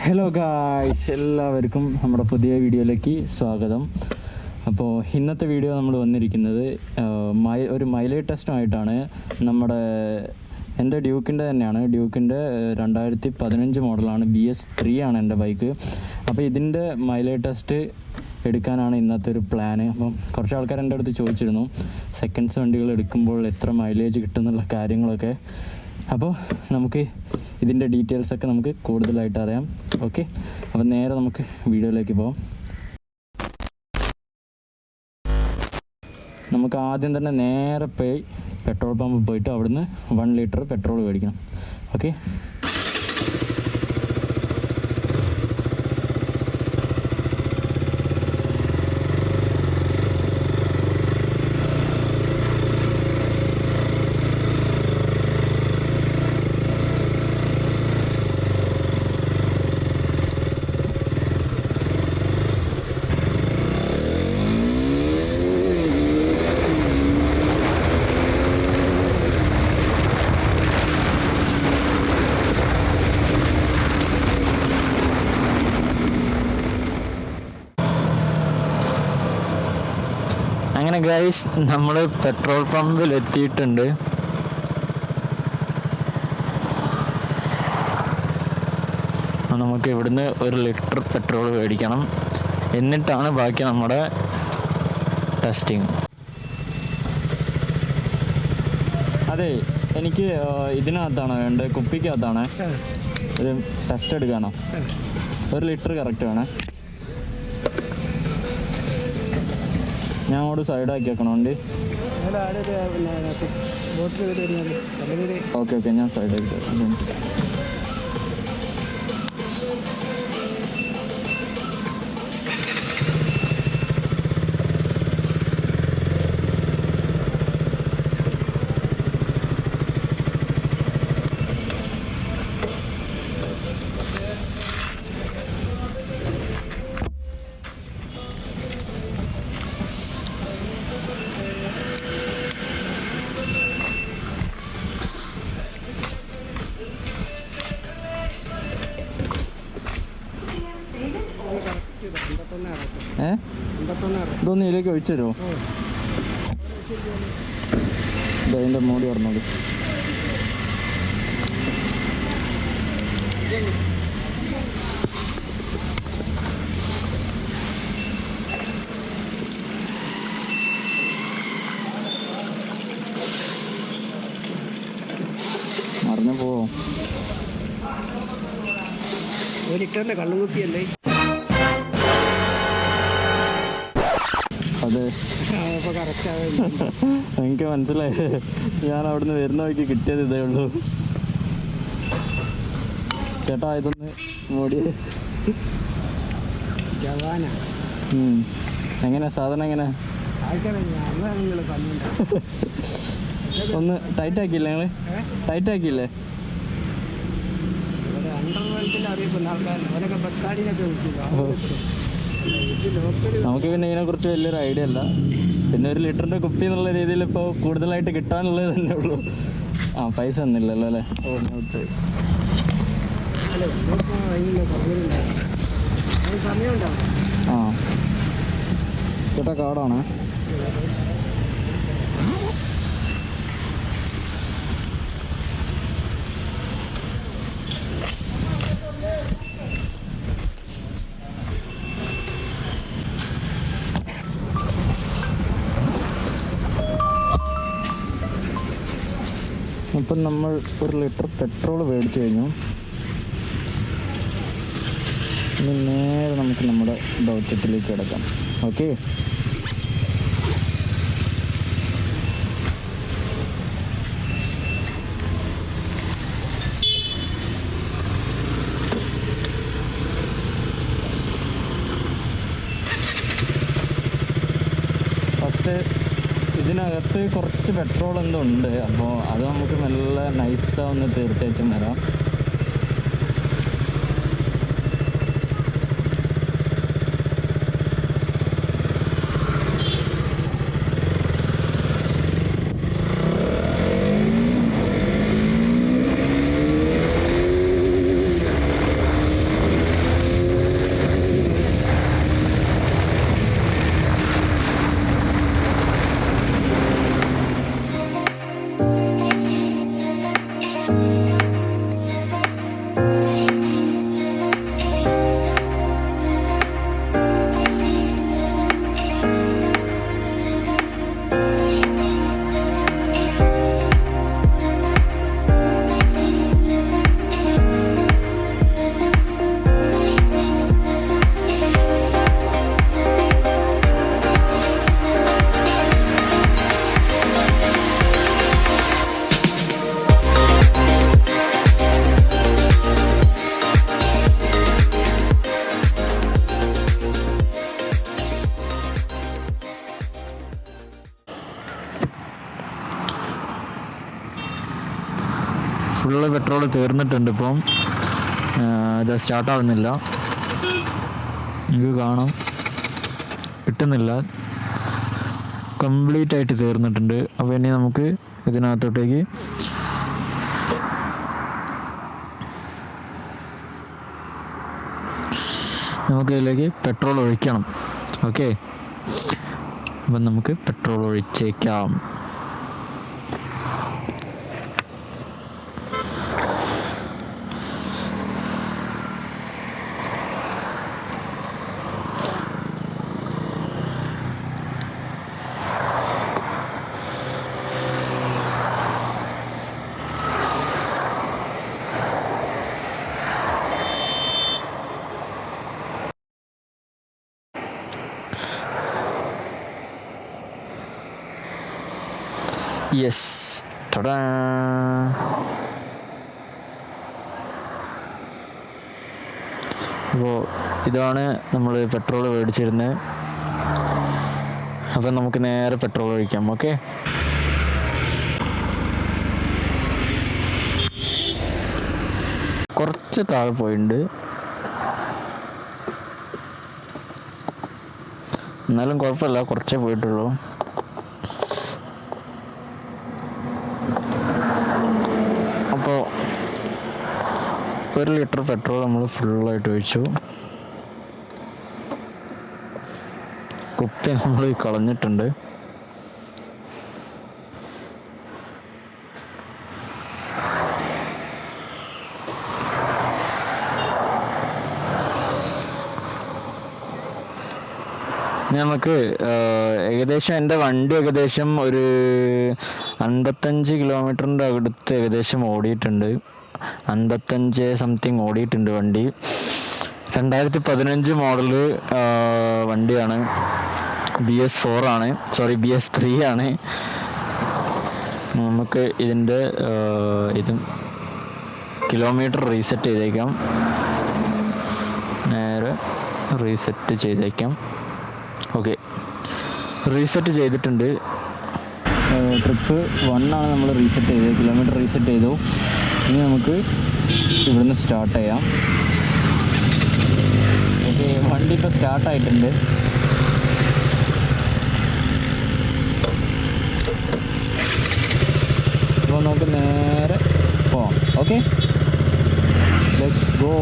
Hello guys, എല്ലാവർക്കും നമ്മുടെ പുതിയ വീഡിയോയിലേക്ക് സ്വാഗതം. അപ്പോൾ ഇന്നത്തെ വീഡിയോ നമ്മൾ വന്നിരിക്കുന്നത് ഒരു മൈലേജ് ടെസ്റ്റുമായിട്ടാണ്. എൻ്റെ ഡ്യൂക്കിൻ്റെ തന്നെയാണ്. ഡ്യൂക്കിൻ്റെ 2015 മോഡലാണ്. BS3 ആണ് എൻ്റെ ബൈക്ക്. അപ്പോൾ ഇതിൻ്റെ മൈലേജ് ടെസ്റ്റ് എടുക്കാനാണ് ഇന്നത്തെ ഒരു പ്ലാന്. അപ്പം കുറച്ച് ആൾക്കാർ എൻ്റെ അടുത്ത് ചോദിച്ചിരുന്നു സെക്കൻഡ്സ് വണ്ടികൾ എടുക്കുമ്പോൾ എത്ര മൈലേജ് കിട്ടും എന്നുള്ള കാര്യങ്ങളൊക്കെ. അപ്പോൾ നമുക്ക് ഇതിൻ്റെ ഡീറ്റെയിൽസൊക്കെ നമുക്ക് കൂടുതലായിട്ട് അറിയാം. ഓക്കെ, അപ്പോൾ നേരെ നമുക്ക് വീഡിയോയിലേക്ക് പോകാം. നമുക്ക് ആദ്യം തന്നെ നേരെ പോയി പെട്രോൾ പമ്പ് പോയിട്ട് അവിടുന്ന് 1 ലിറ്റർ പെട്രോൾ മേടിക്കണം. ഓക്കെ, അങ്ങനെ ഗൈസ് നമ്മൾ പെട്രോൾ പമ്പിൽ എത്തിയിട്ടുണ്ട്. നമുക്ക് ഇവിടുന്ന് 1 ലിറ്റർ പെട്രോൾ മേടിക്കണം. എന്നിട്ടാണ് ബാക്കി നമ്മുടെ ടെസ്റ്റിങ്. അതെ, എനിക്ക് ഇതിനകത്താണ് വേണ്ടത്, കുപ്പിക്കകത്താണ്. ഒരു ടെസ്റ്റ് എടുക്കാനോ? 1 ലിറ്റർ കറക്റ്റ് വേണേ. ഞാൻ അങ്ങോട്ട് സൈഡാക്കി വെക്കണം വണ്ടി. ഓക്കെ ഓക്കെ, ഞാൻ സൈഡാക്കി വെക്കാം. ഇതൊന്ന് ഇതിലേക്ക് ഒഴിച്ചു തരുമോ? അതിൻ്റെ മൂടി പറഞ്ഞോളൂ. മറിഞ്ഞു പോവോ? 1 ലിറ്ററിന്റെ കള്ളുകുപ്പിയല്ലേ? അതെ, എനിക്ക് മനസ്സിലായി. ഞാൻ അവിടുന്ന് വരുന്ന വഴിക്ക് കിട്ടിയത് ഇതേ ഉള്ളൂ. ചേട്ടാ ഇതൊന്ന് മോടി. എങ്ങനെ സാധനം എങ്ങനെ? ഒന്ന് ടൈറ്റ് ആക്കിയില്ലേ നിങ്ങൾ? ടൈറ്റ് ആക്കിയില്ലേ? നമുക്ക് പിന്നെ ഇതിനെക്കുറിച്ച് വലിയൊരു ഐഡിയ അല്ല. പിന്നെ 1 ലിറ്ററിൻ്റെ കുപ്പി എന്നുള്ള രീതിയിൽ ഇപ്പോൾ കൂടുതലായിട്ട് കിട്ടാനുള്ളത് തന്നെ ഉള്ളൂ. പൈസ ഒന്നുമില്ലല്ലോ അല്ലേ? ചേട്ടാ കാർഡാണ്. അപ്പം നമ്മൾ 1 ലിറ്റർ പെട്രോൾ മേടിച്ചു കഴിഞ്ഞു. ഇനി നേരെ നമുക്ക് നമ്മുടെ ദൗത്യത്തിലേക്ക് കിടക്കാം. ഓക്കെ, ഫസ്റ്റ് ഇതിനകത്ത് കുറച്ച് പെട്രോൾ എന്തോ ഉണ്ട്. അപ്പോൾ അത് നമുക്ക് നല്ല നൈസാ ഒന്ന് തീർത്തേച്ചും വരാം. ഫുള്ള് പെട്രോൾ തീർന്നിട്ടുണ്ട്. ഇപ്പം ഇത് സ്റ്റാർട്ടാവുന്നില്ല, നിങ്ങൾക്ക് കാണാം, കിട്ടുന്നില്ല, കംപ്ലീറ്റ് ആയിട്ട് തീർന്നിട്ടുണ്ട്. അപ്പോൾ ഇനി നമുക്ക് ഇതിനകത്തോട്ടേക്ക് ഇതിലേക്ക് പെട്രോൾ ഒഴിക്കണം. ഓക്കെ, അപ്പം നമുക്ക് പെട്രോൾ ഒഴിച്ചേക്കാം. യെസ്, ടടാ. അപ്പോൾ ഇതാണ് നമ്മൾ പെട്രോൾ മേടിച്ചിരുന്നത്. അപ്പം നമുക്ക് നേരെ പെട്രോൾ ഒഴിക്കാം. ഓക്കെ, കുറച്ച് താഴെ പോയിട്ടുണ്ട്, എന്നാലും കുഴപ്പമില്ല, കുറച്ചേ പോയിട്ടുള്ളൂ. അപ്പോൾ 1 ലിറ്റർ പെട്രോൾ നമ്മൾ ഫുള്ളായിട്ട് ഒഴിച്ചു. കുപ്പി നമ്മൾ കളഞ്ഞിട്ടുണ്ട്. നമുക്ക് ഏകദേശം എൻ്റെ വണ്ടി ഏകദേശം ഒരു 55 കിലോമീറ്ററിൻ്റെ അടുത്ത് ഏകദേശം ഓടിയിട്ടുണ്ട്. 55 സംതിങ് ഓടിയിട്ടുണ്ട് വണ്ടി. 2015 മോഡല് വണ്ടിയാണ്. BS4 ആണ്, സോറി BS3 ആണ്. നമുക്ക് ഇതിൻ്റെ കിലോമീറ്റർ റീസെറ്റ് ചെയ്തേക്കാം. നേരെ റീസെറ്റ് ചെയ്തേക്കാം. ഓക്കെ, റീസെറ്റ് ചെയ്തിട്ടുണ്ട്. ട്രിപ്പ് 1 ആണ് നമ്മൾ റീസെറ്റ് ചെയ്തത്, കിലോമീറ്റർ റീസെറ്റ് ചെയ്തു. ഇനി നമുക്ക് ഇവിടുന്ന് സ്റ്റാർട്ട് ചെയ്യാം. ഓക്കെ, വണ്ടി ഇപ്പോൾ സ്റ്റാർട്ടായിട്ടുണ്ട്. അപ്പോൾ നമുക്ക് നേരെ പോവാം. Okay, let's go.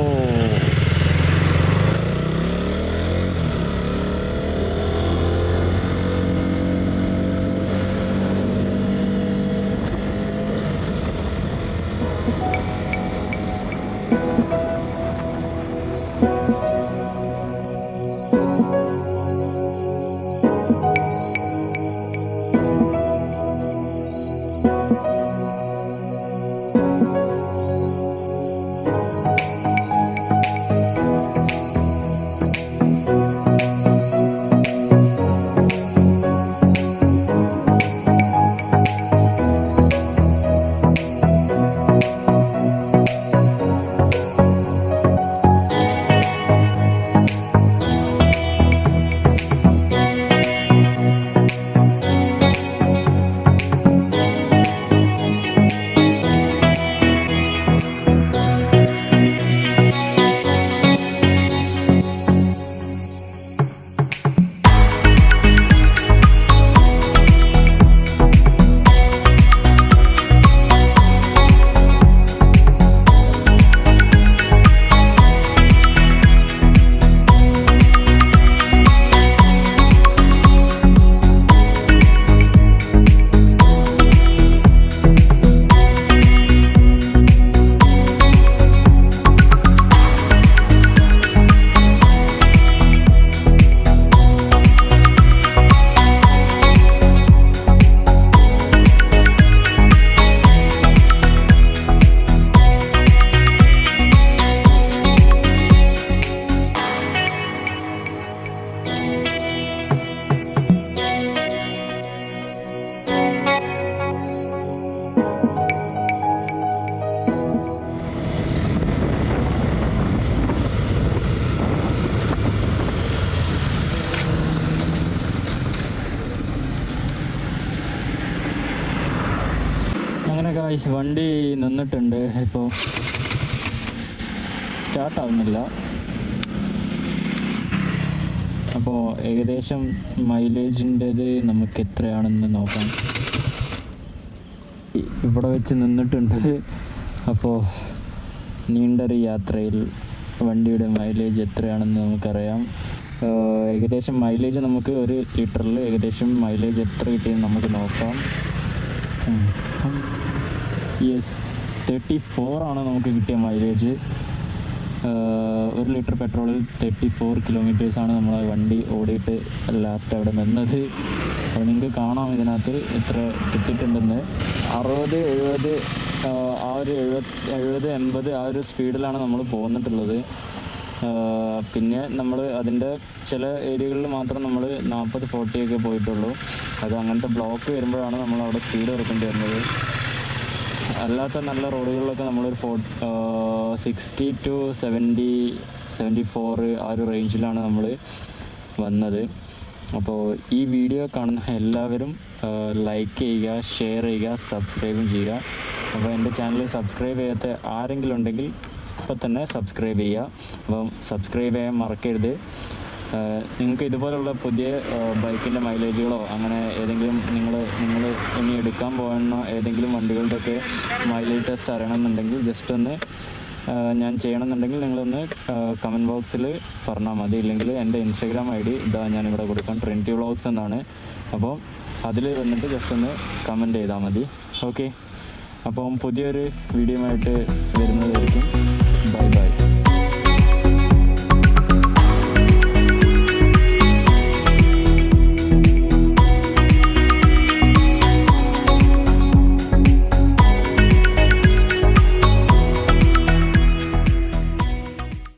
അങ്ങനെ ഗായ്സ് വണ്ടി നിന്നിട്ടുണ്ട്. ഇപ്പോൾ സ്റ്റാർട്ടാവുന്നില്ല. അപ്പോൾ ഏകദേശം മൈലേജിൻ്റേത് നമുക്ക് എത്രയാണെന്ന് നോക്കാം. ഇവിടെ വെച്ച് നിന്നിട്ടുണ്ട്. അപ്പോൾ നീണ്ടൊരു യാത്രയിൽ വണ്ടിയുടെ മൈലേജ് എത്രയാണെന്ന് നമുക്കറിയാം. ഏകദേശം മൈലേജ് നമുക്ക് 1 ലിറ്ററിൽ ഏകദേശം മൈലേജ് എത്ര കിട്ടിയെന്ന് നമുക്ക് നോക്കാം. യെസ്, 34 ആണ് നമുക്ക് കിട്ടിയ മൈലേജ്. 1 ലിറ്റർ പെട്രോളിൽ 34 കിലോമീറ്റേഴ്സാണ് നമ്മളെ വണ്ടി ഓടിയിട്ട് ലാസ്റ്റ് അവിടെ നിന്നത്. അപ്പോൾ നിങ്ങൾക്ക് കാണാം ഇതിനകത്ത് എത്ര കിട്ടിയിട്ടുണ്ടെന്ന്. 60, 70 ആ ഒരു 70, 80 ആ ഒരു സ്പീഡിലാണ് നമ്മൾ പോന്നിട്ടുള്ളത്. പിന്നെ നമ്മൾ അതിൻ്റെ ചില ഏരിയകളിൽ മാത്രം നമ്മൾ 40, 40 ഒക്കെ പോയിട്ടുള്ളൂ. അത് അങ്ങനത്തെ ബ്ലോക്ക് വരുമ്പോഴാണ് നമ്മൾ അവിടെ സ്പീഡ് കുറക്കേണ്ടി വരുന്നത്. അല്ലാത്ത നല്ല റോഡുകളിലൊക്കെ നമ്മളൊരു 60 to 70, 74 ആ ഒരു റേഞ്ചിലാണ് നമ്മൾ വന്നത്. അപ്പോൾ ഈ വീഡിയോ കാണുന്ന എല്ലാവരും ലൈക്ക് ചെയ്യുക, ഷെയർ ചെയ്യുക, സബ്സ്ക്രൈബും ചെയ്യുക. അപ്പോൾ എൻ്റെ ചാനൽ സബ്സ്ക്രൈബ് ചെയ്യാത്ത ആരെങ്കിലും ഉണ്ടെങ്കിൽ ഇപ്പോൾ തന്നെ സബ്സ്ക്രൈബ് ചെയ്യുക. അപ്പം സബ്സ്ക്രൈബ് ചെയ്യാൻ മറക്കരുത്. നിങ്ങൾക്ക് ഇതുപോലുള്ള പുതിയ ബൈക്കിൻ്റെ മൈലേജുകളോ അങ്ങനെ ഏതെങ്കിലും നിങ്ങൾ ഇനി എടുക്കാൻ പോകുന്ന ഏതെങ്കിലും വണ്ടികളുടെയൊക്കെ മൈലേജ് ടെസ്റ്റ് അറിയണമെന്നുണ്ടെങ്കിൽ ജസ്റ്റ് ഒന്ന് ഞാൻ ചെയ്യണമെന്നുണ്ടെങ്കിൽ നിങ്ങളൊന്ന് കമൻറ്റ് ബോക്സിൽ പറഞ്ഞാൽ മതി. ഇല്ലെങ്കിൽ എൻ്റെ ഇൻസ്റ്റാഗ്രാം ID ഇതാ ഞാനിവിടെ കൊടുക്കാം, Trinity വ്ളോഗ്സ് എന്നാണ്. അപ്പോൾ അതിൽ വന്നിട്ട് ജസ്റ്റ് ഒന്ന് കമൻറ്റ് ചെയ്താൽ മതി. ഓക്കെ, അപ്പം പുതിയൊരു വീഡിയോ ആയിട്ട് വരുന്നതായിരിക്കും. Bye bye.